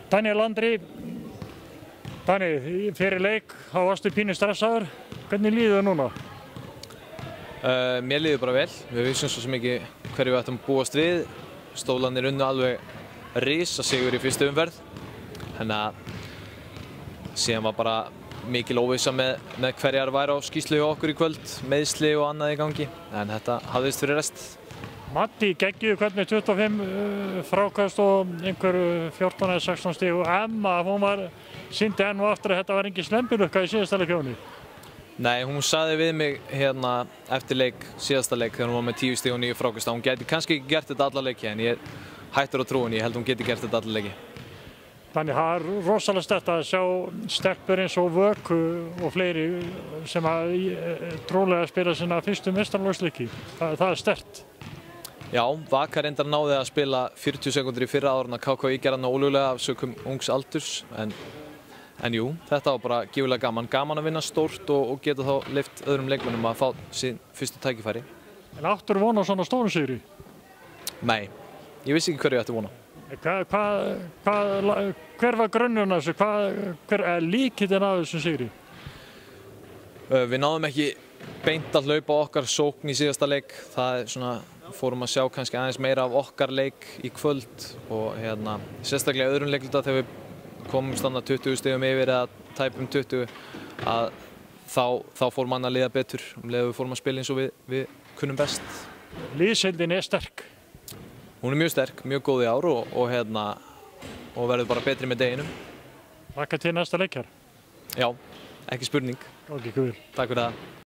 Daníel Andri, fyrir leik þá varstu pínu stressaður. Hvernig líður það núna? Mér líður bara vel. Við vissum svo sem ekki hverju við ættum að búast við. Stólarnir unnu alveg risasigur í fyrstu umferð. Þannig að síðan var bara mikil óvissa með hverjar væru á skýrslu hjá okkur í kvöld, meiðsli og annað í gangi. En þetta hafðist fyrir rest. Matti geggjuðu hvernig 25 frákast og einhver 14 eða 16 stig og Emma, hún sýndi enn og aftur að þetta var engin slembilukka í síðasta leik hjá henni. Nei, hún sagði við mig hérna eftir leik, síðasta leik, þegar hún var með 10 stig og 9 frákast að hún geti kannski ekki gert þetta alla leiki, en ég hættur á trúin, ég held hún geti gert þetta alla leiki. Þannig það er rosalega sterkt að sjá stelpur eins og Vöku og fleiri sem trúlega spila sína fyrstu meistaraflokksleiki. Það er sterkt. Já, Vaka reyndar náði að spila 40 sekúndur í fyrra áður en að KKÍ gerði hana ólöglega af sökum ungs aldurs. En jú, þetta var bara gífurlega gaman. Gaman að vinna stórt og geta þá leyft öðrum leikmönnum að fá sín fyrstu tækifæri. En áttirðu von á svona stórum sigri? Nei, ég vissi ekki hverju ég ætti von á. Hver var grunnurinn af þessu? Hver er líkillinn af þessum sigri? Við náðum ekki beint að hlaupa okkar sókn í síðasta leik. Það er svona, fórum að sjá kannski aðeins meira af okkar leik í kvöld og sérstaklega í öðrum leikluta þegar við komumst þarna 20 stigum yfir eða tæpum 20 að þá fór mann að líða betur við fórum að spila eins og við kunnum best. Liðsheildin er sterk. Hún er mjög sterk, mjög góð í ár og verður bara betri með deginum. Hlakka til næsta leikjar. Já, ekki spurning. Gangi ykkur vel. Takk fyrir það.